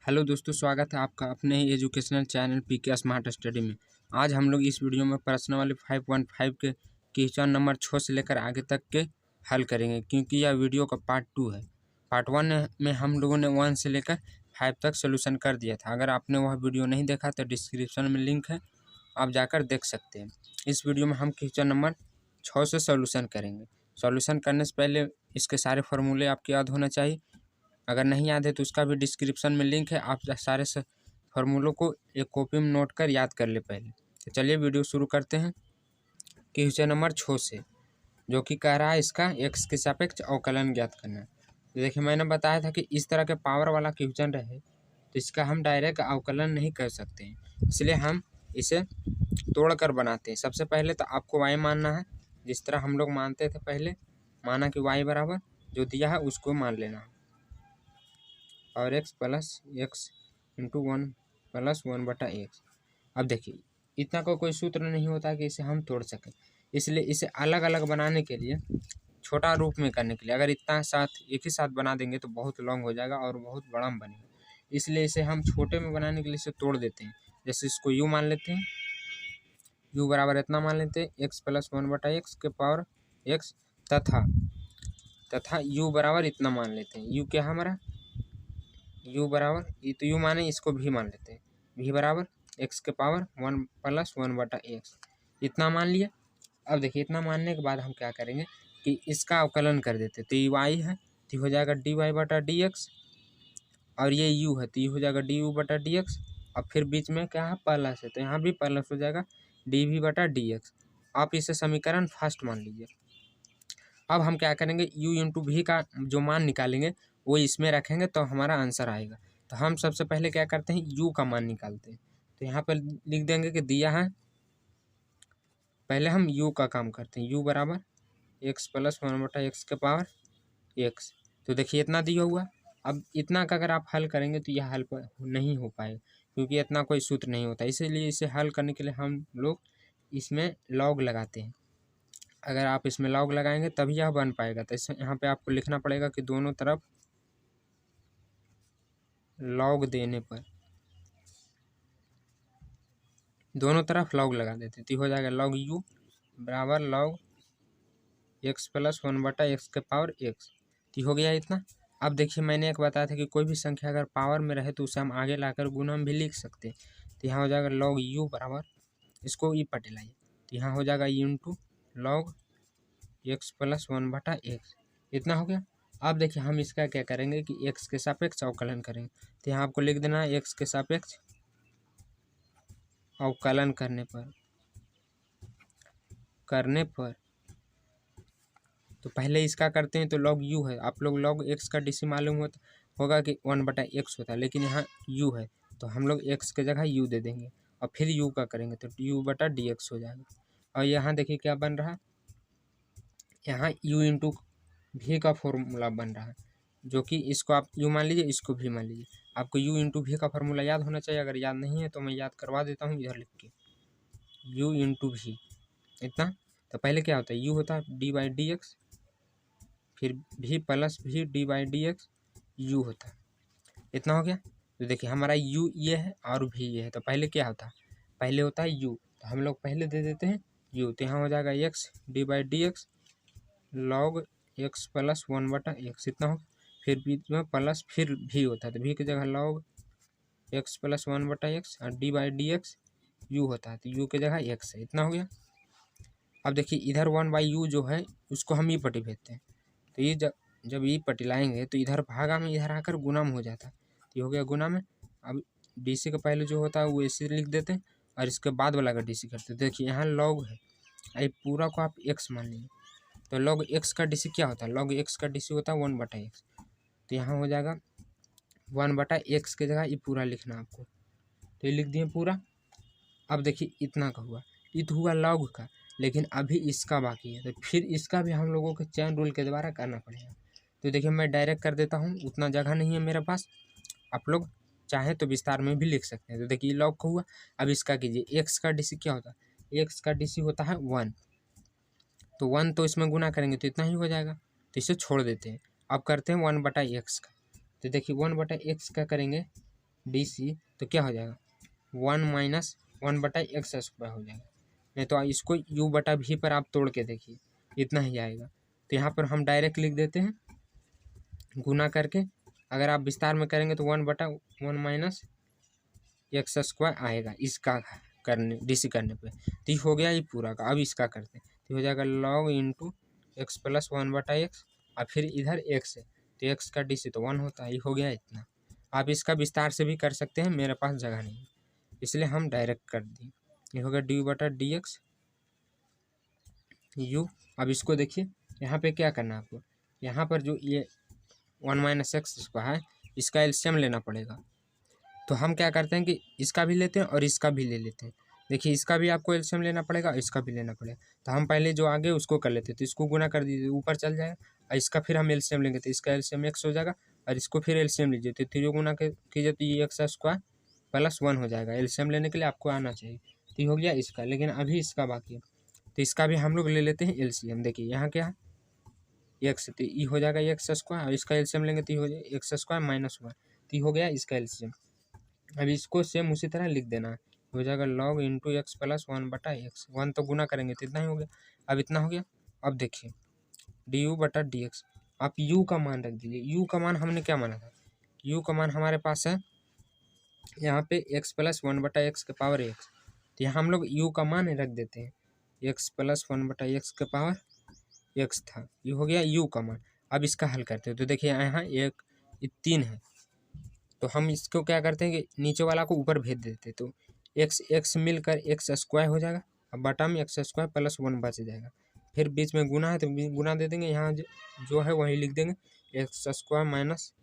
Hello दोस्तों, स्वागत है आपका अपने ही educational channel PK smart study में। आज हम लोग इस वीडियो में प्रश्न वाले 5.5 के क्वेश्चन नंबर 6 से लेकर आगे तक के हल करेंगे, क्योंकि यह वीडियो का पार्ट 2 है। पार्ट 1 में हम लोगों ने 1 से लेकर 5 तक सोल्यूशन कर दिया था। अगर आपने वह वीडियो नहीं देखा तो डिस्क्रिप्शन में लिंक है, आप जाकर देख सकते हैं। इस वीडियो में हम क्वेश्चन नंबर 6 से सोल्यूशन करेंगे। सोल्यूशन करने से पहले इसके सारे फार्मूले आपके याद होना चाहिए। अगर नहीं याद है तो उसका भी डिस्क्रिप्शन में लिंक है, आप सारे फार्मूलों को एक कॉपी में नोट कर याद कर ले पहले। तो चलिए वीडियो शुरू करते हैं क्वेश्चन नंबर 6 से, जो कि कह रहा है इसका एक्स के सापेक्ष अवकलन ज्ञात करना है। तो देखिए, मैंने बताया था कि इस तरह के पावर वाला क्वेश्चन रहे तो इसका हम डायरेक्ट अवकलन नहीं कर सकते हैं, इसलिए हम इसे तोड़ कर बनाते हैं। सबसे पहले तो आपको वाई मानना है, जिस तरह हम लोग मानते थे पहले। माना कि वाई बराबर जो दिया है उसको मान लेना है, और x plus x into 1 plus 1/x। अब देखिए, इतना का कोई सूत्र नहीं होता कि इसे हम तोड़ सकें, इसलिए इसे अलग अलग बनाने के लिए, छोटा रूप में करने के लिए, अगर इतना साथ एक ही साथ बना देंगे तो बहुत लॉन्ग हो जाएगा और बहुत बड़ा बनेगा। इसलिए इसे हम छोटे में बनाने के लिए इसे तोड़ देते हैं। जैसे इसको u मान लेते हैं, u बराबर इतना मान लेते हैं एक्स प्लस 1/x के पावर x, तथा u बराबर इतना मान लेते हैं। u क्या है हमारा, u बराबर, ये तो u माने, इसको भी मान लेते हैं, v बराबर x के पावर 1 प्लस 1/x, इतना मान लिया। अब देखिए, इतना मानने के बाद हम क्या करेंगे कि इसका अवकलन कर देते। तो ये y है तो हो जाएगा dy/dx, और ये u है तो ये हो जाएगा du/dx, और फिर बीच में क्या है, प्लस है तो यहाँ भी प्लस हो जाएगा dv/dx। आप इसे समीकरण फर्स्ट मान लीजिए। अब हम क्या करेंगे, u इंटू v का जो मान निकालेंगे वो इसमें रखेंगे तो हमारा आंसर आएगा। तो हम सबसे पहले क्या करते हैं, u का मान निकालते हैं। तो यहाँ पर लिख देंगे कि दिया है, पहले हम u का काम करते हैं। u बराबर एक्स प्लस 1/x के पावर x। तो देखिए, इतना दिया हुआ। अब इतना का अगर आप हल करेंगे तो यह हल नहीं हो पाएगा, क्योंकि इतना कोई सूत्र नहीं होता। इसीलिए इसे हल करने के लिए हम लोग इसमें लॉग लगाते हैं। अगर आप इसमें लॉग लगाएंगे तभी यह बन पाएगा। तो इसे यहाँ पे आपको लिखना पड़ेगा कि दोनों तरफ लॉग देने पर, दोनों तरफ लॉग लगा देते तो हो जाएगा लॉग u बराबर लॉग एक्स प्लस 1/x के पावर x। तो हो गया इतना। अब देखिए, मैंने एक बताया था कि कोई भी संख्या अगर पावर में रहे तो उसे हम आगे लाकर गुणा में भी लिख सकते हैं। तो यहाँ हो जाएगा लॉग u बराबर, इसको ई पटे लाइए, तो यहाँ हो जाएगा u into log x plus 1/x, इतना हो गया। अब देखिए, हम इसका क्या करेंगे कि x के सापेक्ष अवकलन करेंगे। तो यहाँ आपको लिख देना है x के सापेक्ष अवकलन करने पर तो पहले इसका करते हैं। तो लॉग u है, आप लोग लॉग x का डीसी मालूम होगा कि 1/x होता है, लेकिन यहाँ u है तो हम लोग x के जगह u दे देंगे, और फिर u का करेंगे तो u/dx हो जाएगा। और यहाँ देखिए क्या बन रहा है, यहाँ u इंटू v का फॉर्मूला बन रहा है, जो कि इसको आप u मान लीजिए, इसको भी मान लीजिए। आपको u इंटू v का फॉर्मूला याद होना चाहिए। अगर याद नहीं है तो मैं याद करवा देता हूँ, इधर लिख के u इंटू v, इतना। तो पहले क्या होता है, u होता है d/dx, फिर v plus v d/dx u होता है, इतना हो गया। तो देखिए, हमारा u ये है और v ये है। तो पहले क्या होता है, पहले होता है u, तो हम लोग पहले दे देते हैं u। तो यहाँ हो जाएगा x d/dx log x plus 1/x, इतना हो। फिर बीच में प्लस, फिर v होता है तो v की जगह log x प्लस 1/x और d/dx u होता है तो u की जगह x है, इतना हो गया। अब देखिए, इधर 1/u जो है उसको हम ई पट्टी भेजते हैं। तो ये जब ई पट्टी लाएंगे तो इधर भागा में इधर आकर गुना में हो जाता है, तो ये हो गया गुना में। अब डीसी का पहले जो होता है वो ऐसे लिख देते हैं, और इसके बाद वाला का डीसी करते हैं। देखिए, यहाँ लॉग है, ये पूरा को आप x मान लीजिए। तो लॉग x का डीसी क्या होता है, लॉग x का डीसी होता है 1/x। तो यहाँ हो जाएगा 1/x की जगह ये पूरा लिखना आपको, तो ये लिख दिए पूरा। अब देखिए, इतना का हुआ, ये तो हुआ लॉग का, लेकिन अभी इसका बाकी है। तो फिर इसका भी हम लोगों के चैन रूल के द्वारा करना पड़ेगा। तो देखिए, मैं डायरेक्ट कर देता हूँ, उतना जगह नहीं है मेरे पास, आप लोग चाहें तो विस्तार में भी लिख सकते हैं। तो देखिए, लॉग का हुआ। अब इसका कीजिए, एक्स का डीसी क्या होता है, एक्स का डीसी होता है 1, तो 1 तो इसमें गुना करेंगे तो इतना ही हो जाएगा, तो इसे छोड़ देते हैं। अब करते हैं 1/x का। तो देखिए, 1/x का करेंगे डी सी, तो क्या हो जाएगा 1 - 1/x² हो जाएगा। नहीं तो इसको u बटा भी पर आप तोड़ के देखिए, इतना ही आएगा। तो यहाँ पर हम डायरेक्ट लिख देते हैं गुना करके। अगर आप विस्तार में करेंगे तो 1/1 - x² आएगा इसका करने डीसी करने पे। तो ये हो गया ये पूरा का। अब इसका करते हैं तो हो जाएगा log into x plus 1/x और फिर इधर x है तो x का डीसी तो 1 होता है। ये हो गया इतना। आप इसका विस्तार से भी कर सकते हैं, मेरे पास जगह नहीं इसलिए हम डायरेक्ट कर दिए। ये हो गया du/dx u। अब इसको देखिए यहाँ पे क्या करना है आपको, यहाँ पर जो ये 1 - x² है इसका एलसीएम लेना पड़ेगा। तो हम क्या करते हैं कि इसका भी लेते हैं और इसका भी ले लेते हैं। देखिए इसका भी आपको एलसीएम लेना पड़ेगा और इसका भी लेना पड़ेगा। तो हम पहले जो आगे उसको कर लेते हैं, तो इसको गुना कर दीजिए ऊपर चल जाएगा और इसका फिर हम एलसीएम लेंगे तो इसका एलसीएम x हो जाएगा और इसको फिर एलसीएम लीजिए तो 3 गुना कीजिए तो ये x² प्लस 1 हो जाएगा। एलसीएम लेने के लिए आपको आना चाहिए। तो ये हो गया इसका, लेकिन अभी इसका बाकी है तो इसका भी हम लोग ले लेते हैं एलसीएम। देखिए यहाँ क्या है x, तो ये हो जाएगा x² और इसका एलसीएम लेंगे तो ये हो जाएगा x² माइनस 1। तो ये हो गया इसका एलसीएम। अब इसको सेम उसी तरह लिख देना है, हो जाएगा log into x plus 1/x। 1 तो गुना करेंगे तो इतना ही हो गया। अब इतना हो गया। अब देखिए du/dx, आप u का मान रख दीजिए। u का मान हमने क्या माना था, u का मान हमारे पास है यहाँ पे x प्लस 1/x के पावर x। तो यहाँ हम लोग u का मान रख देते हैं, x प्लस 1/x के पावर x था। ये हो गया u का मान। अब इसका हल करते हैं तो देखिए यहाँ 3 है तो हम इसको क्या करते हैं कि नीचे वाला को ऊपर भेज देते हैं तो x मिलकर x² हो जाएगा। अब बटा में x² प्लस 1 बच जाएगा। फिर बीच में गुना है तो गुना दे देंगे, यहाँ जो है वही लिख देंगे x² माइनस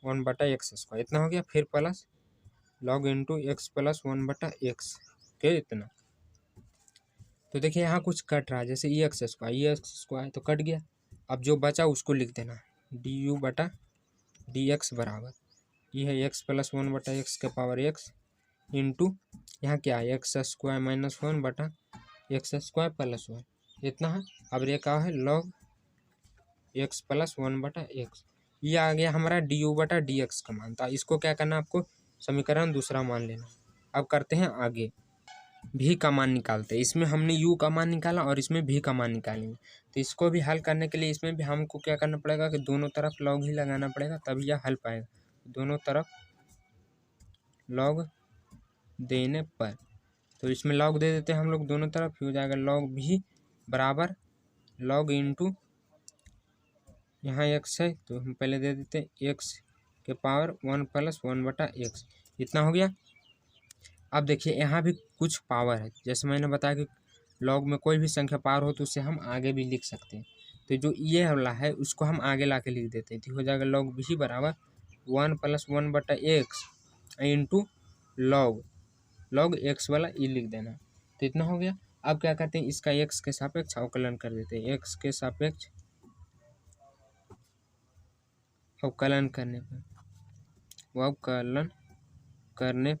1/x²। इतना हो गया। फिर plus log into x plus 1/x के इतना। तो देखिए यहाँ कुछ कट रहा है, जैसे x² तो कट गया। अब जो बचा उसको लिख देना du/dx बराबर ये है x प्लस 1/x के पावर x इंटू यहाँ क्या है x² माइनस 1/x² प्लस 1 इतना है। अब ये क्या है log x प्लस 1/x। ये आ गया हमारा du/dx का मान था। इसको क्या करना आपको समीकरण दूसरा मान लेना। अब करते हैं आगे भी का मान निकालते हैं। इसमें हमने u का मान निकाला और इसमें भी का मान निकालेंगे। तो इसको भी हल करने के लिए इसमें भी हमको क्या करना पड़ेगा कि दोनों तरफ log ही लगाना पड़ेगा तभी यह हल पाएगा। दोनों तरफ log देने पर तो इसमें log दे देते हैं हम लोग दोनों तरफ। हो जाएगा log भी बराबर log इंटू यहाँ x है तो हम पहले दे देते हैं x के पावर 1 प्लस 1/x। इतना हो गया। अब देखिए यहाँ भी कुछ पावर है, जैसे मैंने बताया कि log में कोई भी संख्या पावर हो तो उसे हम आगे भी लिख सकते हैं। तो जो ये वाला है उसको हम आगे ला के लिख देते हैं तो हो जाएगा log भी बराबर 1 plus 1/x into log x वाला ये लिख देना। तो इतना हो गया। अब क्या करते हैं इसका x के सापेक्ष अवकलन कर देते हैं। x के सापेक्ष अवकलन करने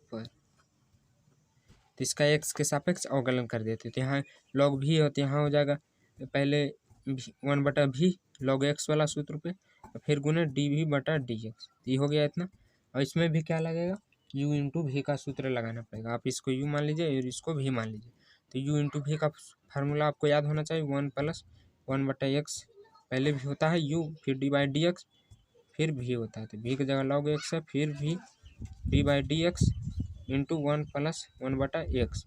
पर तो इसका x के सापेक्ष अवकलन कर देते तो यहाँ log भी होते यहाँ हो जाएगा पहले 1/v log x वाला सूत्र पे और फिर गुने dv/dx। ये हो गया इतना। और इसमें भी क्या लगेगा u इंटू v का सूत्र लगाना पड़ेगा। आप इसको u मान लीजिए और इसको v मान लीजिए। तो u इंटू v का फार्मूला आपको याद होना चाहिए 1 प्लस 1/x। पहले भी होता है u फिर d/dx फिर v होता है तो v की जगह log x है फिर v d/dx into 1 plus 1/x।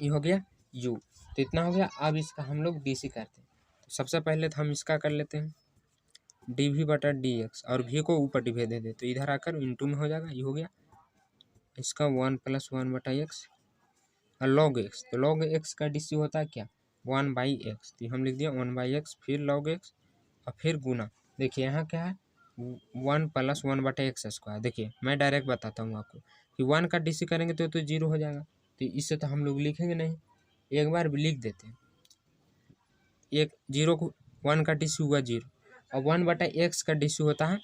ये हो गया u। तो इतना हो गया। अब इसका हम लोग डी सी करते हैं। तो सबसे पहले तो हम इसका कर लेते हैं dv/dx और v को ऊपर डिवाइड दे दे तो इधर आकर इंटू में हो जाएगा। ये हो गया इसका 1 प्लस 1/x और log x। तो log x का डी सी होता है क्या 1/x। तो हम लिख दिया 1/x फिर log x और फिर गुना। देखिए यहाँ क्या है 1 प्लस 1/x²। देखिए मैं डायरेक्ट बताता हूँ आपको कि 1 का डी सी करेंगे तो 0 हो जाएगा। तो इससे तो हम लोग लिखेंगे नहीं, एक बार भी लिख देते हैं। एक 0 को 1 का डी सी हुआ 0 और 1/x का डी सी होता है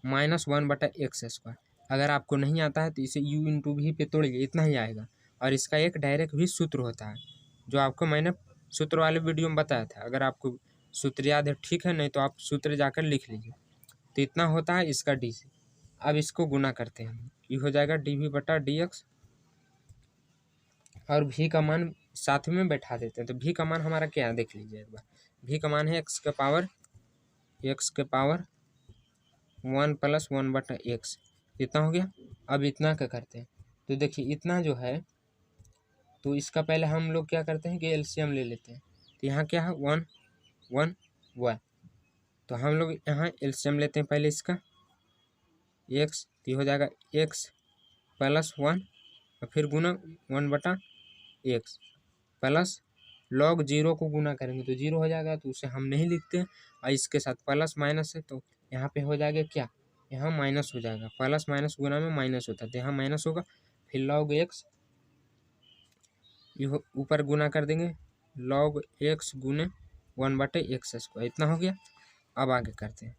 माइनस 1/x²। अगर आपको नहीं आता है तो इसे u इंटू v पे तोड़िए इतना ही आएगा। और इसका एक डायरेक्ट भी सूत्र होता है जो आपको मैंने सूत्र वाले वीडियो में बताया था। अगर आपको सूत्र याद है ठीक है, नहीं तो आप सूत्र जाकर लिख लीजिए। तो इतना होता है इसका डी सी। अब इसको गुना करते हैं हम, ये हो जाएगा डी बटा डी एक्स, और भी का मान साथ में बैठा देते हैं। तो भी का मान हमारा क्या है देख लीजिए एक बार, भी का मान है एक्स के पावर 1 + 1 बटा एक्स, इतना हो गया। अब इतना क्या करते हैं, तो देखिए इतना जो है, तो इसका पहले हम लोग क्या करते हैं कि एलसीएम ले लेते हैं। तो यहाँ क्या है 1 1 1, तो हम लोग यहाँ एलसीएम लेते हैं पहले इसका एक्स, तो हो जाएगा एक्स + 1 और फिर गुना 1 बटा एक्स प्लस लॉग 0 को गुना करेंगे तो 0 हो जाएगा, तो उसे हम नहीं लिखते हैं। और इसके साथ प्लस माइनस है तो यहाँ पे हो जाएगा क्या, यहाँ माइनस हो जाएगा, प्लस माइनस गुना में माइनस होता है, तो यहाँ माइनस होगा। फिर लॉग एक्स ऊपर गुना कर देंगे, लॉग एक्स गुने 1 बटे एक्स स्क्वायर, इतना हो गया। अब आगे करते हैं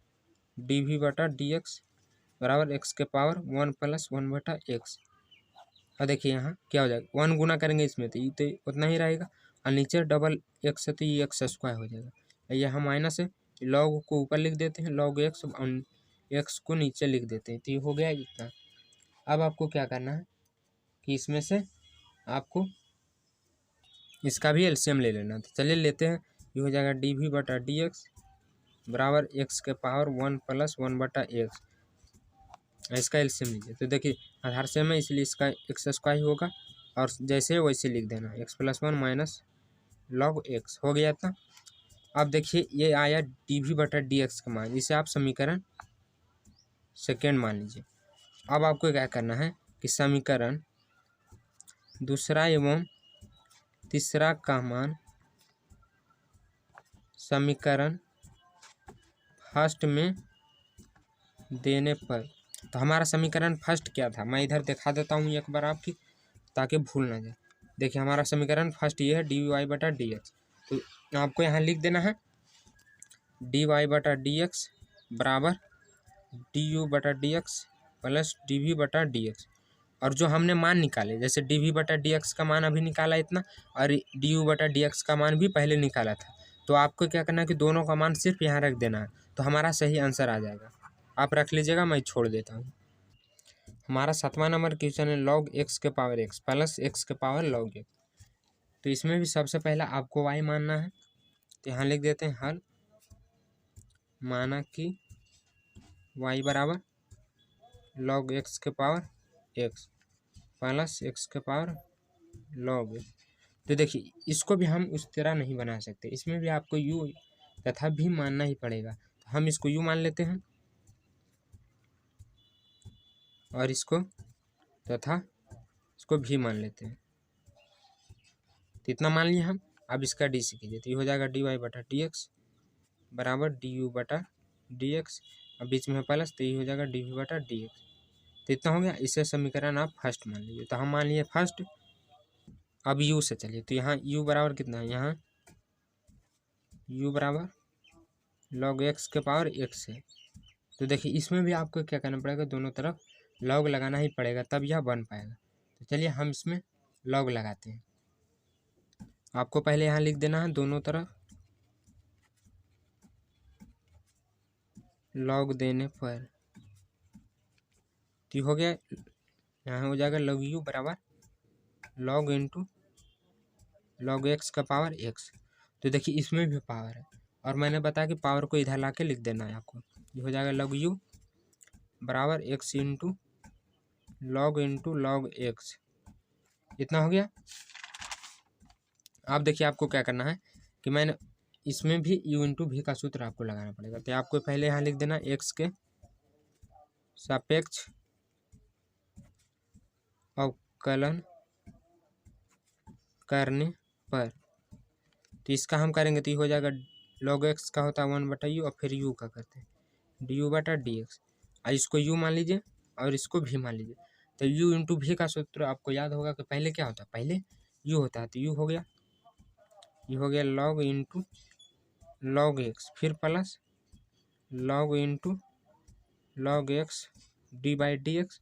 डी बटा डी एक्स बराबर एक्स के पावर 1 + 1 बटा एक्स। और देखिए यहाँ क्या हो जाएगा, 1 गुना करेंगे इसमें तो ये तो उतना ही रहेगा, और नीचे डबल एक्स है तो ये एक्स स्क्वायर हो जाएगा। यहाँ माइनस है, लॉग को ऊपर लिख देते हैं, लॉग एक्स और एक्स को नीचे लिख देते हैं, तो ये हो गया इतना। अब आपको क्या करना है कि इसमें से आपको इसका भी एलसीएम ले लेना, तो चलिए लेते हैं। ये हो जाएगा डी बटा डी एक्स बराबर एक्स के पावर 1 + 1 बटा एक्स, इसका एलसीएम लीजिए। तो देखिए आधार सेम है इसलिए इसका एक्स स्क्वायर होगा, और जैसे वैसे लिख देना एक्स + 1 माइनस लॉग एक्स, हो गया था। अब देखिए ये आया डी बटा डी एक्स का मान, इसे आप समीकरण सेकेंड मान लीजिए। अब आपको क्या करना है कि समीकरण दूसरा एवं तीसरा का मान समीकरण फर्स्ट में देने पर, तो हमारा समीकरण फर्स्ट क्या था, मैं इधर दिखा देता हूँ एक बार आपकी ताकि भूल ना जाए। देखिए हमारा समीकरण फर्स्ट ये है डी वाई बटा डी एक्स, तो आपको यहाँ लिख देना है डी वाई बटा डी एक्स बराबर डी यू बटा d x plus d v बटा डी एक्स। और जो हमने मान निकाले, जैसे डी वी बटा डी एक्स का मान अभी निकाला इतना, और डी यू बटा डी एक्स का मान भी पहले निकाला था, तो आपको क्या करना है कि दोनों का मान सिर्फ यहाँ रख देना है, तो हमारा सही आंसर आ जाएगा। आप रख लीजिएगा, मैं छोड़ देता हूँ। हमारा 7वां नंबर क्वेश्चन है लॉग एक्स के पावर एक्स प्लस एक्स के पावर लॉग एक्स। तो इसमें भी सबसे पहला आपको वाई मानना है, तो यहाँ लिख देते हैं हल, माना कि वाई बराबर लॉग एक्स के पावर एक्स प्लस एक्स के पावर लॉग एक्स। तो देखिए इसको भी हम उस तरह नहीं बना सकते, इसमें भी आपको यू तथा भी मानना ही पड़ेगा। तो हम इसको यू मान लेते हैं और इसको तथा इसको भी मान लेते हैं, तो इतना मान लिया हम। अब इसका डी से कीजिए, तो ये हो जाएगा डी वाई बटा डी एक्स बराबर डी यू बटा डी एक्स, अब बीच में है प्लस, तो ये हो जाएगा डी वी बटा डी एक्स। तो इतना हो गया, इसे समीकरण आप फर्स्ट मान लीजिए। तो हम मान लिए फर्स्ट। अब यू से चलिए, तो यहाँ यू बराबर कितना है, यहाँ यू बराबर लॉग एक्स के पावर एक्स है। तो देखिए इसमें भी आपको क्या करना पड़ेगा, दोनों तरफ लॉग लगाना ही पड़ेगा, तब यह बन पाएगा। तो चलिए हम इसमें लॉग लगाते हैं। आपको पहले यहाँ लिख देना है दोनों तरफ लॉग देने पर, तो हो गया, यहाँ हो जाएगा लॉग यू बराबर लॉग इंटू लॉग एक्स का पावर एक्स। तो देखिए इसमें भी पावर है, और मैंने बताया कि पावर को इधर ला के लिख देना है आपको। ये हो जाएगा लॉग यू बराबर एक्स इंटू लॉग एक्स, इतना हो गया। अब देखिए आपको क्या करना है कि मैंने इसमें भी यू इंटू भी का सूत्र आपको लगाना पड़ेगा। तो आपको पहले यहाँ लिख देना एक्स के सापेक्ष अवकलन करने पर, तो इसका हम करेंगे तो ये हो जाएगा लॉग एक्स का होता है 1 बटा यू, और फिर यू का करते हैं डी यू बटा डी एक्स। और इसको यू मान लीजिए और इसको भी मान लीजिए। तो यू इंटू भी का सूत्र आपको याद होगा कि पहले क्या होता है, पहले यू होता है, तो यू हो गया, ये हो गया लॉग इंटू लॉग एक्स, फिर plus log into log x D by D x,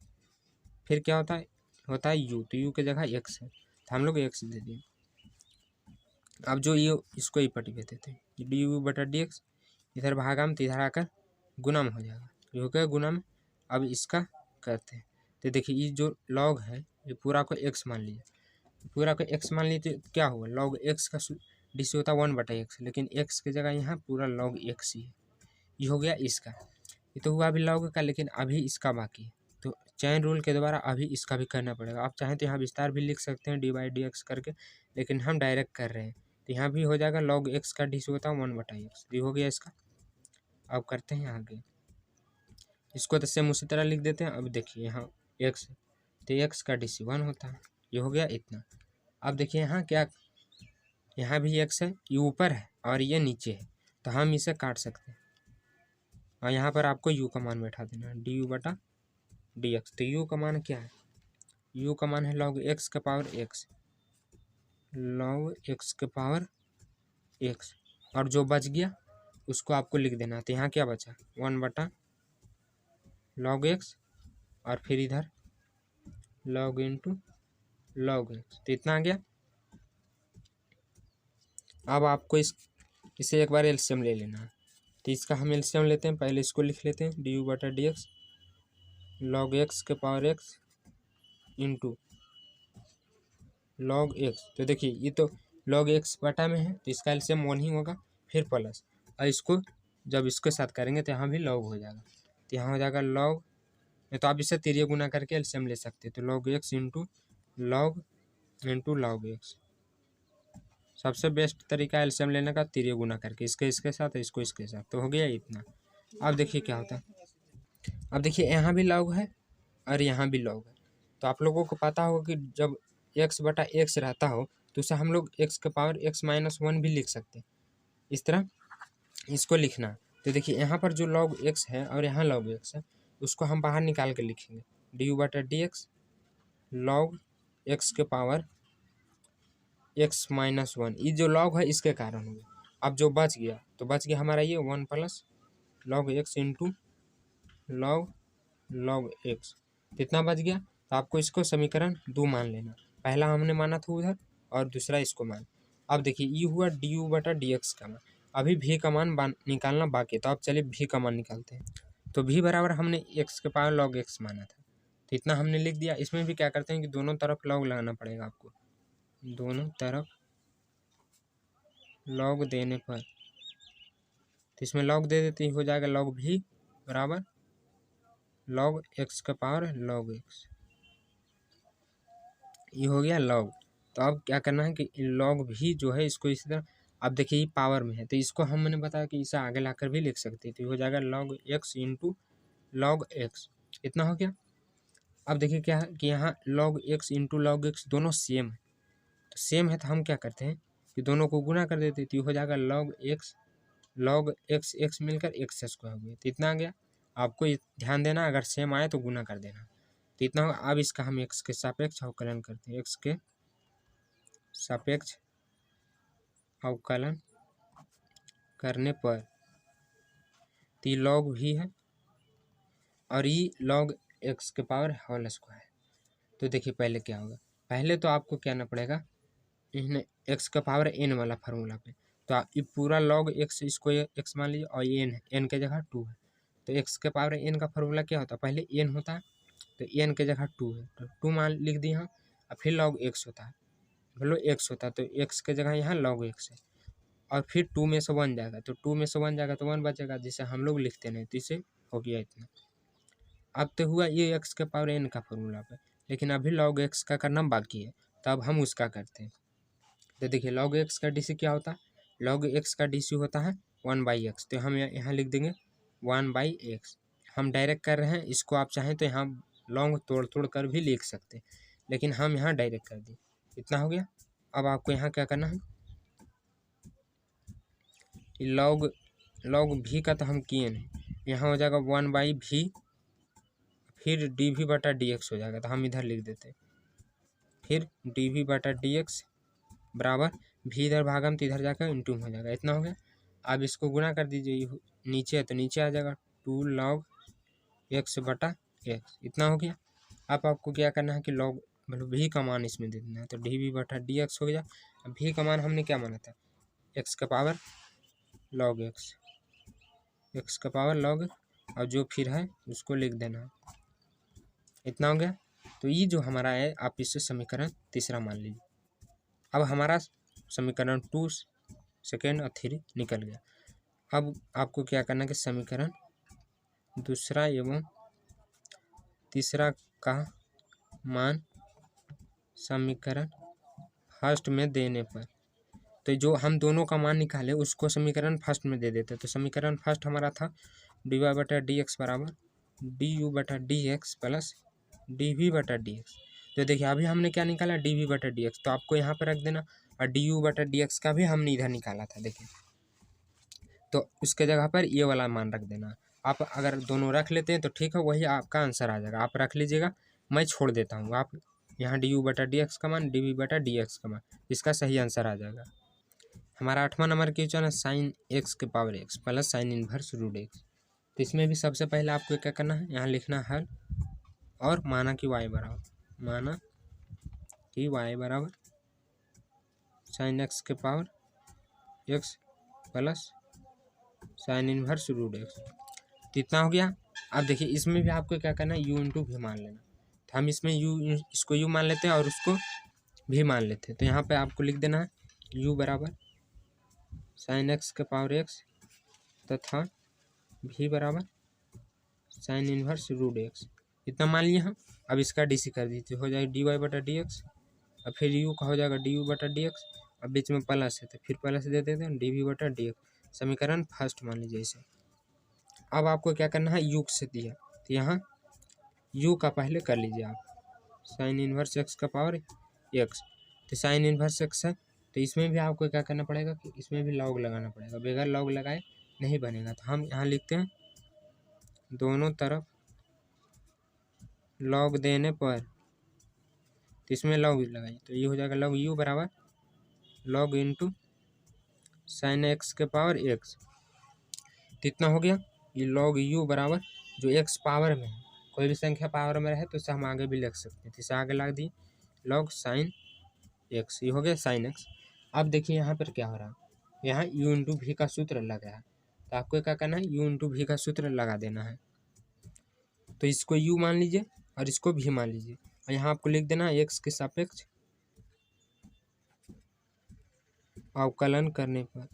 फिर क्या होता है यू, तो यू की जगह एक्स है तो हम लोग एक्स दे दिए। अब जो ये इसको ही पटी देते थे, डी यू बटा डी एक्स, इधर भागा में तो इधर आकर गुना में हो जाएगा, ये हो गया गुना में। अब इसका करते हैं। तो देखिए ये जो लॉग है ये पूरा को एक्स मान लिया, पूरा को एक्स मान लीजिए तो क्या होगा, लॉग एक्स का DC होता है 1/x, लेकिन एक्स की जगह यहाँ पूरा लॉग एक्स ही है। ये हो गया इसका, ये तो हुआ अभी लॉग का, लेकिन अभी इसका बाकी है। तो चैन रूल के द्वारा अभी इसका भी करना पड़ेगा। आप चाहें तो यहाँ विस्तार भी लिख सकते हैं d/dx करके, लेकिन हम डायरेक्ट कर रहे हैं तो यहाँ भी हो जाएगा लॉग एक्स का DC होता है 1/x। ये हो गया इसका। अब करते हैं आगे, इसको तो सेम उसी तरह लिख देते हैं। अब देखिए यहाँ एक्स, तो एक्स का DC 1 होता है। ये हो गया इतना। अब देखिए यहाँ क्या, यहाँ भी एक्स है, ये ऊपर है और ये नीचे है, तो हम इसे काट सकते हैं और यहाँ पर आपको u का मान बैठा देना है du/dx। तो u का मान क्या है, u का मान है log x के पावर x, log x के पावर x। और जो बच गया उसको आपको लिख देना। तो यहाँ क्या बचा, 1/log x और फिर इधर log into log x। तो इतना आ गया। अब आपको इसे एक बार एलसीएम ले लेना है। तो इसका हम एलसीएम लेते हैं, पहले इसको लिख लेते हैं du/dx log x के power x into log x। तो देखिए ये तो log x बटा में है, तो इसका एलसीएम 1 ही होगा, फिर प्लस, और इसको जब इसके साथ करेंगे तो यहाँ भी log हो जाएगा। तो यहाँ हो जाएगा log, तो आप इसे तिरिया गुना करके एलसीएम ले सकते हैं। तो log x into log x, सबसे बेस्ट तरीका एलसीएम लेने का तिरिया गुना करके, इसके साथ इसको इसके साथ। तो हो गया इतना। अब देखिए क्या होता है, अब देखिए यहाँ भी log है और यहाँ भी log है। तो आप लोगों को पता होगा कि जब x/x रहता हो तो उसे हम लोग x के पावर x-1 भी लिख सकते हैं। इस तरह इसको लिखना। तो देखिए यहाँ पर जो log x है और यहाँ log x है, उसको हम बाहर निकाल के लिखेंगे du/dx log x के पावर x-1। ये जो log है इसके कारण होगा। अब जो बच गया, तो बच गया हमारा ये 1+log x into log x। कितना बच गया, तो आपको इसको समीकरण 2 मान लेना। पहला हमने माना था उधर और दूसरा इसको मान। अब देखिए ये हुआ du/dx का मान, अभी v का मान निकालना बाकी है। तो आप चलिए v का मान निकालते हैं। तो v बराबर हमने x के पावर log x माना था, तो इतना हमने लिख दिया। इसमें भी क्या करते हैं कि दोनों तरफ log लगाना पड़ेगा आपको, दोनों तरफ log देने पर, तो इसमें log दे देते ही हो जाएगा log v बराबर log x का पावर log x। ये हो गया log। तो अब क्या करना है कि log भी जो है इसको इसी तरह, अब देखिए ये पावर में है तो इसको हमने बताया कि इसे आगे लाकर भी लिख सकते हैं। तो ये हो जाएगा log x into log x। इतना हो गया। अब देखिए क्या है कि यहाँ log x into log x दोनों सेम है, तो सेम है तो हम क्या करते हैं कि दोनों को गुना कर देते हैं। तो ये हो जाएगा log x x मिलकर x स्क्वायर हो गया। तो इतना आ गया। आपको ध्यान देना, अगर सेम आए तो गुना कर देना। तो इतना होगा। अब इसका हम x के सापेक्ष अवकलन करते हैं, x के सापेक्ष अवकलन करने पर तो ये log भी है और ये log x के पावर होल स्क्वायर। तो देखिए पहले क्या होगा, पहले तो आपको क्या करना पड़ेगा, इन्हें x का पावर n वाला फार्मूला पे, तो ये पूरा log x इसको x मान लीजिए और ये n है, n के जगह 2 है। तो x के पावर n का फार्मूला क्या होता है, पहले n होता है तो n के जगह 2 है, तो 2 मान लिख दिए यहाँ। और फिर log x होता है, बोलो x होता है तो x के जगह यहाँ log x है, और फिर 2 में से 1 जाएगा तो 2 में से 1 जाएगा तो 1 बचेगा, जिसे हम लोग लिखते नहीं। तो इसे हो गया इतना। अब तो हुआ ये x के पावर n का फार्मूला पे, लेकिन अभी log x का करना बाकी है, तो अब हम उसका करते हैं। तो देखिए log x का DC क्या होता है, log x का DC होता है 1/x। तो हम यहाँ लिख देंगे 1/x। हम डायरेक्ट कर रहे हैं, इसको आप चाहें तो यहाँ लॉन्ग तोड़ कर भी लिख सकते हैं, लेकिन हम यहाँ डायरेक्ट कर दें। इतना हो गया। अब आपको यहाँ क्या करना है, log v का तो हम किए नहीं, यहाँ हो जाएगा 1/v, फिर dv/dx हो जाएगा, तो हम इधर लिख देते हैं, फिर dv/dx बराबर v इधर भागम तो इधर जाकर इंटू हो जाएगा। इतना हो गया। अब इसको गुना कर दीजिए, नीचे है तो नीचे आ जाएगा 2 log x/x। इतना हो गया। अब आपको क्या करना है कि log मतलब v का मान इसमें दे देना है, तो dv/dx हो गया। अब v का मान हमने क्या माना था, x का पावर log x का पावर log, और जो फिर है उसको लिख देना है इतना हो गया। तो ये जो हमारा है आप इससे समीकरण तीसरा मान लीजिए। अब हमारा समीकरण 2 सेकेंड और 3 निकल गया। अब आपको क्या करना है कि समीकरण दूसरा एवं तीसरा का मान समीकरण फर्स्ट में देने पर, तो जो हम दोनों का मान निकाले उसको समीकरण फर्स्ट में दे देते। तो समीकरण फर्स्ट हमारा था dy/dx बराबर du/dx प्लस dv/dx। तो देखिए अभी हमने क्या निकाला dv/dx, तो आपको यहाँ पर रख देना, और du/dx का भी हमने इधर निकाला था देखिए, तो उसके जगह पर ये वाला मान रख देना। आप अगर दोनों रख लेते हैं तो ठीक है, वही आपका आंसर आ जाएगा। आप रख लीजिएगा, मैं छोड़ देता हूँ। आप यहाँ du/dx का मान dv/dx का मान, इसका सही आंसर आ जाएगा। हमारा 8वां नंबर क्वेश्चन है sin x के power x plus sine inverse root x। तो इसमें भी सबसे पहले आपको क्या करना है, यहाँ लिखना है हल, और माना कि y बराबर साइन x के power x plus sine inverse root x। तो इतना हो गया। अब देखिए इसमें भी आपको क्या करना है, u इंटू भी मान लेना। तो हम इसमें इसको u मान लेते हैं और उसको भी मान लेते हैं। तो यहाँ पे आपको लिख देना है u बराबर साइन एक्स के पावर एक्स तथा भी बराबर साइन इनवर्स रूट एक्स, इतना मान लिया हम। अब इसका डीसी कर दीजिए, हो जाएगा dy/dx, और फिर u का हो जाएगा du/dx, अब बीच में प्लस है तो फिर प्लस दे देते हैं dv/dx। समीकरण फर्स्ट मान लीजिए इसे। अब आपको क्या करना है, u से दिया तो यहाँ u का पहले कर लीजिए आप, साइन इनवर्स एक्स का पावर एक्स। तो साइन इनवर्स एक्स है, तो इसमें भी आपको क्या करना पड़ेगा कि इसमें भी लॉग लगाना पड़ेगा, बगैर लॉग लगाए नहीं बनेगा। तो हम यहाँ लिखते हैं दोनों तरफ लॉग देने पर, तो इसमें लॉग लगाइए, तो ये हो जाएगा लॉग u बराबर लॉग इंटू साइन एक्स के पावर एक्स। कितना हो गया, ये लॉग u बराबर जो x पावर में है, कोई भी संख्या पावर में रहे तो इसे हम आगे भी लिख सकते हैं, तो इसे आगे लगा दिए लॉग साइन एक्स, ये हो गया साइन एक्स। अब देखिए यहाँ पर क्या हो रहा है, यहाँ u इंटू भी का सूत्र लग रहा है, तो आपको क्या करना है, u इंटू भी का सूत्र लगा देना है। तो इसको u मान लीजिए और इसको भी मान लीजिए, और यहाँ आपको लिख देना है x के सापेक्ष अवकलन करने पर।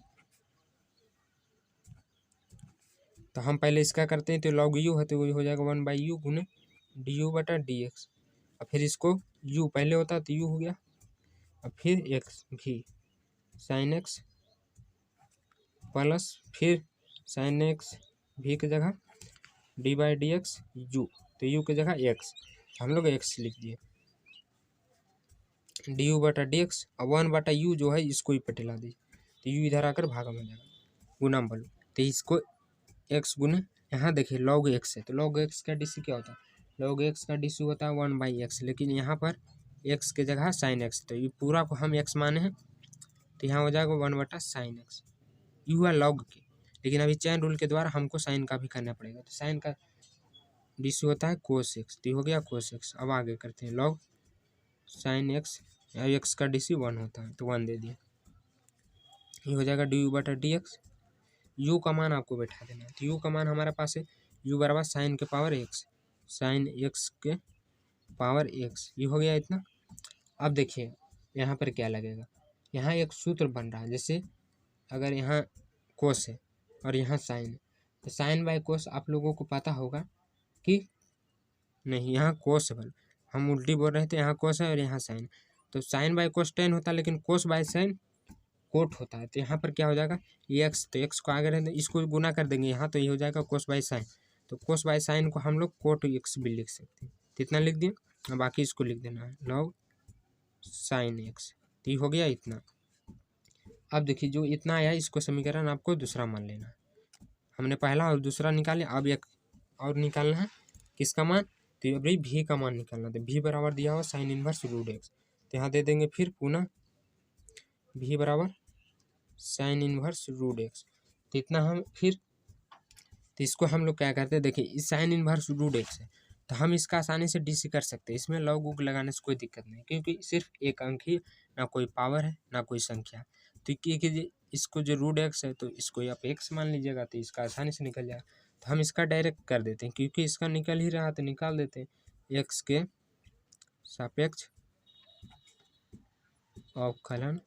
तो हम पहले इसका करते हैं, तो लॉग u है तो वही हो जाएगा 1/u गुने du/dx, और फिर इसको u पहले होता तो u हो गया, और फिर x भी साइन एक्स प्लस फिर साइन एक्स भी की जगह d/dx u, तो u की जगह x, हम लोग x लिख दिए du/dx, और 1/u जो है इसको ही पटिला दी, तो u इधर आकर भागा में जाएगा गुना बोलो, तो इसको x गुने, यहाँ देखिए log x है तो log x का डीसी क्या होता है, log x का डीसी होता है 1/x, लेकिन यहाँ पर x के जगह साइन एक्स, तो ये पूरा को हम x माने हैं, तो यहाँ हो जाएगा 1/sin x। ये हुआ log के, लेकिन अभी चैन रूल के द्वारा हमको साइन का भी करना पड़ेगा, तो साइन का डीसी होता है cos x, तो ये हो गया cos x। अब आगे करते हैं log साइन x, x का डीसी 1 होता है तो 1 दे दिया, ये हो जाएगा du/dx। u का मान आपको बैठा देना है, तो u का मान हमारे पास है u बराबर साइन के पावर x, साइन x के पावर x, ये हो गया इतना। अब देखिए यहाँ पर क्या लगेगा, यहाँ एक सूत्र बन रहा है, जैसे अगर यहाँ कोस है और यहाँ साइन है, तो साइन बाय कोस आप लोगों को पता होगा कि नहीं, यहाँ कोस है, हम उल्टी बोल रहे थे, यहाँ कोस है और यहाँ साइन, तो साइन बाय कोस टेन होता है, लेकिन कोस बाय साइन कोट होता है। तो यहाँ पर क्या हो जाएगा, ये एक्स, तो एक्स को आगे रहने इसको गुना कर देंगे यहाँ, तो ये हो जाएगा कोस बाय साइन, तो कोस बाय साइन को हम लोग कोट एक्स भी लिख सकते हैं, कितना लिख दिए, बाकी इसको लिख देना है लॉग साइन एक्स, तो ये हो गया इतना। अब देखिए जो इतना आया इसको समीकरण आपको दूसरा मान लेना है, हमने पहला और दूसरा निकाले, अब एक और निकालना है, किसका मान, तो अभी भी का मान निकालना, तो भी बराबर दिया हुआ साइन इनवर्स रूट एक्स, तो यहाँ दे देंगे फिर पुनः भी बराबर साइन इनवर्स रूट एक्स, तो इतना हम फिर, तो इसको हम लोग क्या करते हैं, देखिए इस साइन इनवर्स रूट एक्स है, तो हम इसका आसानी से डीसी कर सकते हैं, इसमें लॉग उग लगाने से कोई दिक्कत नहीं, क्योंकि सिर्फ एक अंक ही, ना कोई पावर है ना कोई संख्या। तो इसको जो रूट एक्स है तो इसको आप एक्स मान लीजिएगा, तो इसका आसानी से निकल जाएगा। तो हम इसका डायरेक्ट कर देते हैं, क्योंकि इसका निकल ही रहा तो निकाल देते हैं, एक्स के सापेक्ष अवकलन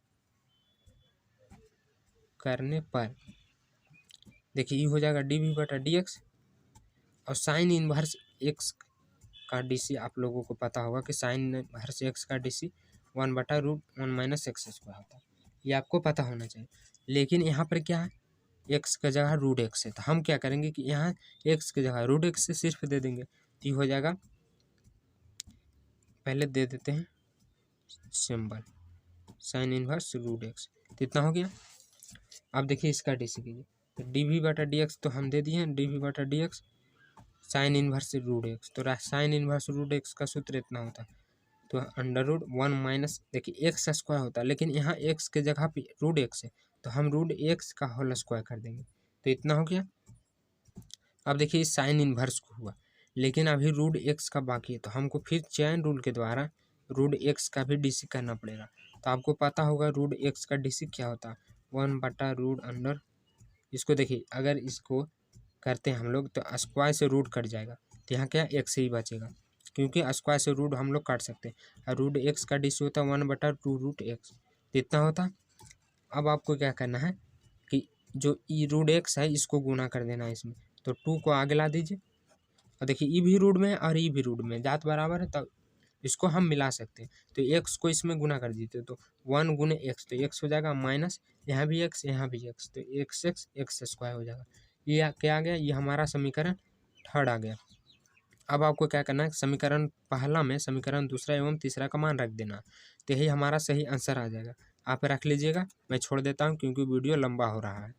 करने पर देखिए ये हो जाएगा डी वी बटा डी एक्स, और साइन इनवर्स एक्स का डी सी आप लोगों को पता होगा कि साइन इनवर्स एक्स का d c 1/√1 minus x square होता है, ये आपको पता होना चाहिए। लेकिन यहाँ पर क्या है, एक्स का जगह रूट एक्स है, तो हम क्या करेंगे कि यहाँ एक्स की जगह रूट एक्स से सिर्फ दे देंगे, तो ये हो जाएगा, पहले दे देते हैं symbol sine inverse root x, तो इतना हो गया। अब देखिए इसका डी सी कीजिए, तो डी वी बटा डी एक्स तो हम दे दिए हैं, डी वी बटा d x sine inverse root x, तो साइन इनवर्स रूट एक्स का सूत्र इतना होता है, तो √1 माइनस देखिए एक्स स्क्वायर होता है, लेकिन यहाँ एक्स के जगह पे रूट एक्स है, तो हम रूट एक्स का होल स्क्वायर कर देंगे, तो इतना हो गया। अब देखिए इस साइन इनवर्स को हुआ, लेकिन अभी रूट एक्स का बाकी है, तो हमको फिर चैन रूल के द्वारा रूट एक्स का भी डीसी करना पड़ेगा। तो आपको पता होगा रूट एक्स का डीसी क्या होता है, 1/√अंडर, इसको देखिए अगर इसको करते हैं हम लोग तो स्क्वायर से रूट कट जाएगा, तो यहाँ क्या एक्स ही बचेगा, क्योंकि स्क्वायर से रूट हम लोग काट सकते हैं, और रूट एक्स का डीसी होता है 1/2√x, तो इतना होता। अब आपको क्या करना है कि जो ई रूट एक्स है इसको गुना कर देना है इसमें, तो 2 को आगे ला दीजिए, और देखिए ई भी रूट में है और ई भी रूट में, जात बराबर है, तब इसको हम मिला सकते हैं, तो एक्स को इसमें गुना कर दीजिए, तो 1 गुने एक्स, तो एक्स हो जाएगा माइनस, यहाँ भी एक्स यहाँ भी एक्स, तो एक्स एक्स एक्स स्क्वायर हो जाएगा। ये क्या आ गया, ये हमारा समीकरण थर्ड आ गया। अब आपको क्या करना है, समीकरण पहला में समीकरण दूसरा एवं तीसरा का मान रख देना, तो यही हमारा सही आंसर आ जाएगा। आप रख लीजिएगा, मैं छोड़ देता हूँ क्योंकि वीडियो लंबा हो रहा है।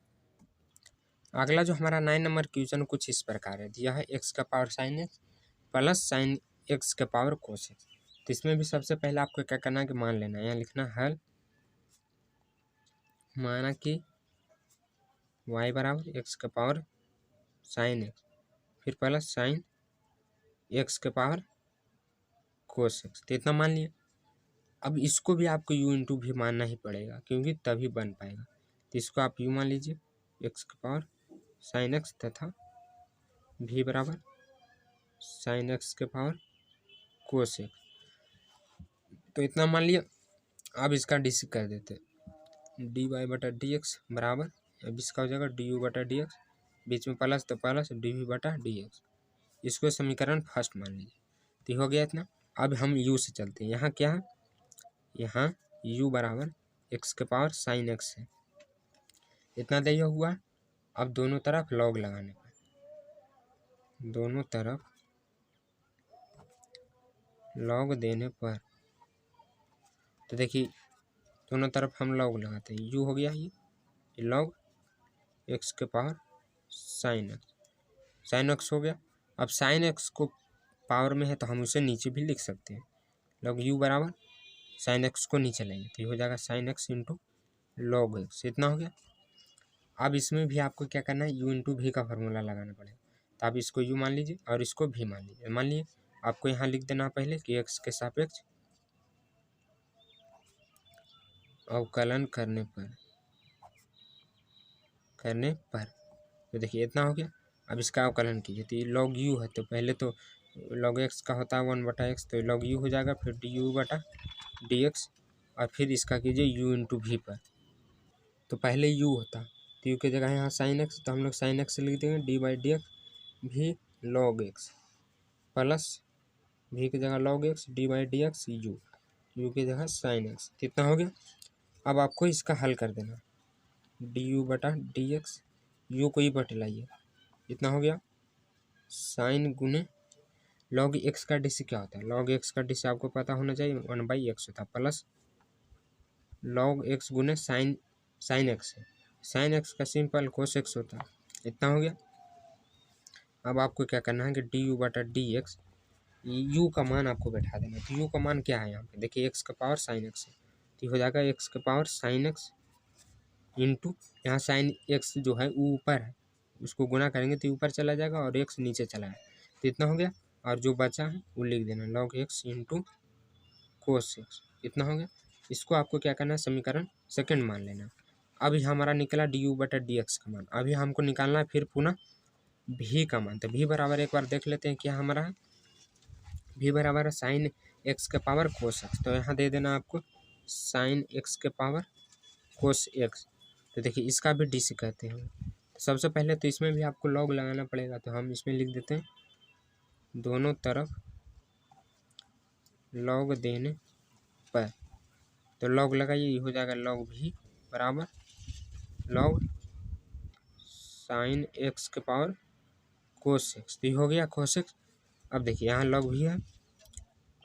अगला जो हमारा 9 नंबर क्वेश्चन कुछ इस प्रकार है, दिया है एक्स का power sine x plus sine x का पावर कोस एक्स, तो इसमें भी सबसे पहले आपको क्या करना है कि मान लेना है, यहाँ लिखना हल, माना कि y बराबर एक्स का पावर साइन एक्स फिर प्लस साइन एक्स के पावर कोस एक्स, तो इतना मान लिया। अब इसको भी आपको u इंटू भी मानना ही पड़ेगा क्योंकि तभी बन पाएगा, तो इसको आप u मान लीजिए एक्स के पावर साइन एक्स तथा v बराबर साइन एक्स के पावर कोस एक्स, तो इतना मान लिया। अब इसका डीसी कर देते, डी वाई बटा डी एक्स बराबर, अब इसका हो जाएगा डी यू बटा डी एक्स, बीच में प्लस तो प्लस डी वी बटा डी एक्स, इसको समीकरण फर्स्ट मान लीजिए, तो हो गया इतना। अब हम u से चलते हैं, यहाँ क्या है, यहाँ u बराबर एक्स के पावर साइन एक्स है, इतना दिया हुआ। अब दोनों तरफ लॉग लगाने पर, दोनों तरफ लॉग देने पर, तो देखिए दोनों तरफ हम लॉग लगाते हैं, u हो गया ये लॉग एक्स के पावर साइन एक्स हो गया। अब साइन एक्स को पावर में है तो हम उसे नीचे भी लिख सकते हैं, लॉग u बराबर साइन एक्स को नीचे लाएंगे तो ये हो जाएगा sine x into log x, इतना हो गया। अब इसमें भी आपको क्या करना है, u इंटू भी का फार्मूला लगाना पड़ेगा, तो आप इसको u मान लीजिए और इसको भी मान लीजिए। मान लीजिए आपको यहाँ लिख देना पहले कि x के सापेक्ष अवकलन करने पर तो देखिए इतना हो गया। अब इसका अवकलन कीजिए, तो ये लॉग u है, तो पहले तो लॉग x का होता है 1/x, तो लॉग u हो जाएगा, फिर डी यू बटा डी एक्स, और फिर इसका कीजिए u इंटू भी पर, तो पहले u होता, तो u की जगह यहाँ साइन एक्स, तो हम लोग साइन एक्स लिख देंगे, डी बाई डी एक्स भी लॉग एक्स प्लस भी की जगह log x D by D x you की जगह साइन एक्स, कितना हो गया। अब आपको इसका हल कर देना, डी यू बटा डी एक्स, यू को ही बटलाइए, इतना हो गया। साइन गुने लॉग एक्स का डीसी क्या होता है, लॉग एक्स का डीसी आपको पता होना चाहिए 1/x होता है, प्लस लॉग एक्स गुने साइन एक्स है, साइन एक्स का सिंपल कोस एक्स होता है, इतना हो गया। अब आपको क्या करना है कि डी यू बटा डी एक्स, यू का मान आपको बैठा देना, तो यू का मान क्या है यहाँ पे देखिए एक्स का पावर साइन एक्स है, तो हो जाएगा एक्स का पावर साइन एक्स इंटू यहाँ साइन एक्स जो है वो ऊपर है, उसको गुना करेंगे तो ऊपर चला जाएगा और एक्स नीचे चला है, तो इतना हो गया। और जो बचा है वो लिख देना log x into cos x, इतना हो गया। इसको आपको क्या करना है, समीकरण सेकंड मान लेना। अभी हमारा निकला डी यू बटा डी एक्स का मान, अभी हमको निकालना है फिर पुनः भी का मान, तो भी बराबर एक बार देख लेते हैं क्या हमारा है, भी बराबर है साइन एक्स के पावर कोस एक्स, तो यहाँ दे देना आपको साइन एक्स के पावर कोस एक्स। तो देखिए इसका भी डी से कहते हैं। तो सबसे पहले तो इसमें भी आपको लॉग लगाना पड़ेगा, तो हम इसमें लिख देते हैं दोनों तरफ लॉग देने पर, तो लॉग लगाइए, ये हो जाएगा लॉग भी बराबर लॉग साइन एक्स के पावर कोस एक्स, तो ये हो गया कोस एक्स। अब देखिए यहाँ लॉग भी है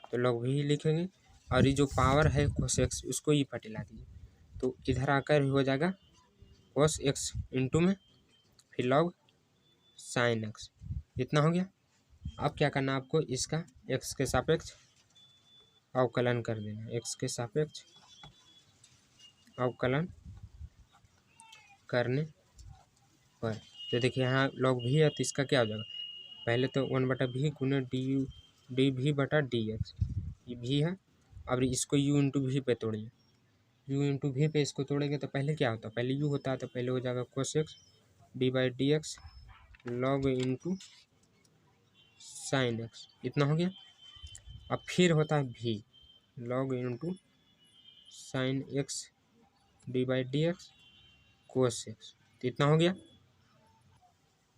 तो लॉग भी लिखेंगे, और ये जो पावर है कोस एक्स उसको ये पर ला दीजिए, तो इधर आकर हो जाएगा कोस एक्स इंटू में फिर लॉग साइन एक्स, इतना हो गया। अब क्या करना आपको, इसका एक्स के सापेक्ष अवकलन कर देना, एक्स के सापेक्ष अवकलन करने पर, तो देखिए यहाँ लॉग भी है तो इसका क्या हो जाएगा, पहले तो 1/v गुने डी भी बटा डी एक्स, ये भी है। अब इसको u इंटू वी पे तोड़िए, u इंटू वी पे इसको तोड़ेंगे तो पहले क्या होता है, पहले u होता है तो पहले हो जाएगा cos x D by D x log into sine x, इतना हो गया। अब फिर होता है v log into sine x D by D x cos x, तो इतना हो गया।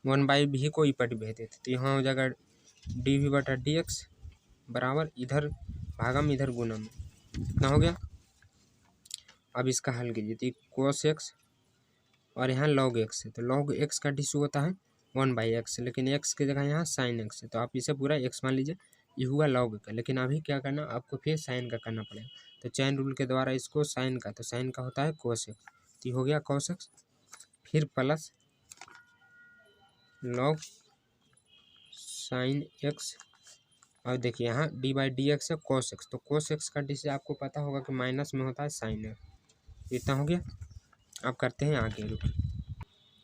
1/v को इपट भेज देते तो यहाँ हो जाएगा डी वी बटा डी एक्स बराबर इधर भागम इधर गुणम, इतना हो गया। अब इसका हल कीजिए, तो कोस एक्स और यहाँ लॉग एक्स है, तो लॉग एक्स का डिशू होता है 1/x, लेकिन x की जगह यहाँ साइन एक्स है, तो आप इसे पूरा x मान लीजिए, ये हुआ लॉग का। लेकिन अभी क्या करना आपको, फिर साइन का करना पड़ेगा, तो चैन रूल के द्वारा इसको साइन का, तो साइन का होता है कोस एक्स, तो ये हो गया कोस एक्स, फिर प्लस लॉग साइन एक्स, और देखिए यहाँ डी बाई डी एक्स है कोस एक्स, तो कोस एक्स का डी से आपको पता होगा कि माइनस में होता है साइन एक्स, इतना हो गया। अब करते हैं आगे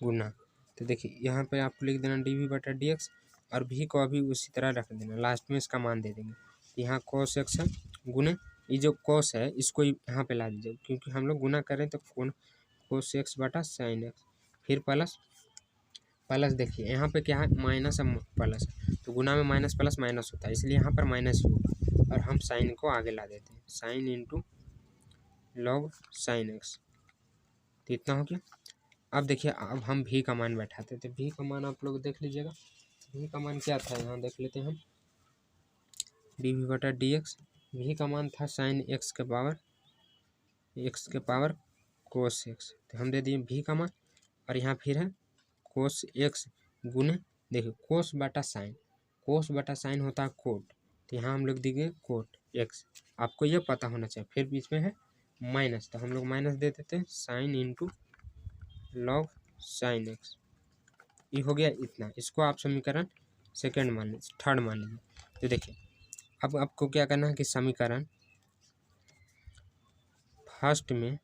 गुना, तो देखिए यहाँ पे आपको लिख देना डी वी बटा डी एक्स, और भी को अभी उसी तरह रख देना, लास्ट में इसका मान दे देंगे। यहाँ कोस एक्स है गुने, ये जो कोस है इसको यहाँ पे ला दीजिए, क्योंकि हम लोग गुना करें तो कोस एक्स बटा साइन एक्स, फिर प्लस देखिए यहाँ पे क्या है माइनस है प्लस, तो गुना में माइनस प्लस माइनस होता है, इसलिए यहाँ पर माइनस ही होगा, और हम साइन को आगे ला देते हैं, sine into log sine x, तो इतना हो गया। अब देखिए अब हम भी का मान बैठाते थे, भी का मान आप लोग देख लीजिएगा, भी का मान क्या था यहाँ देख लेते हैं हम, डी वी बटा डी एक्स, भी का मान था साइन एक्स के पावर कोस एक्स, तो हम दे दिए भी का मान, और यहाँ फिर है कोस एक्स गुने, देखिए कोस बटा साइन होता है कोट, तो यहाँ हम लोग देंगे कोट एक्स, आपको ये पता होना चाहिए। फिर बीच में है माइनस, तो हम लोग माइनस दे देते हैं sine into log sine x, ये हो गया इतना, इसको आप समीकरण सेकंड मान लीजिए, थर्ड मान लीजिए। तो देखिए अब आपको क्या करना है कि समीकरण फर्स्ट में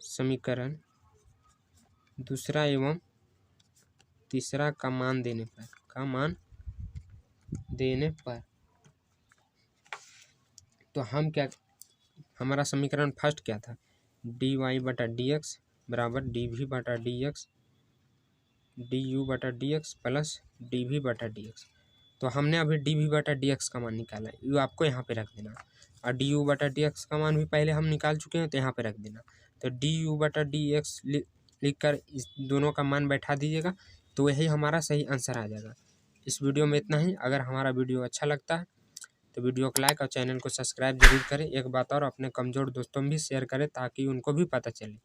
समीकरण दूसरा एवं तीसरा का मान देने पर तो हम क्या, हमारा समीकरण फर्स्ट क्या था, डी वाई बटा डी एक्स बराबर डी वी बटा डी एक्स डी यू बटा d x plus d v बटा डी एक्स, तो हमने अभी डी वी बटा डी एक्स का मान निकाला है, यू आपको यहाँ पे रख देना, और डी यू बटा डी एक्स का मान भी पहले हम निकाल चुके हैं, तो यहाँ पे रख देना। तो डी यू बटा डी एक्स लिख कर इस दोनों का मान बैठा दीजिएगा, तो यही हमारा सही आंसर आ जाएगा। इस वीडियो में इतना ही। अगर हमारा वीडियो अच्छा लगता है तो वीडियो को लाइक और चैनल को सब्सक्राइब जरूर करें। एक बात और, अपने कमज़ोर दोस्तों में भी शेयर करें ताकि उनको भी पता चले।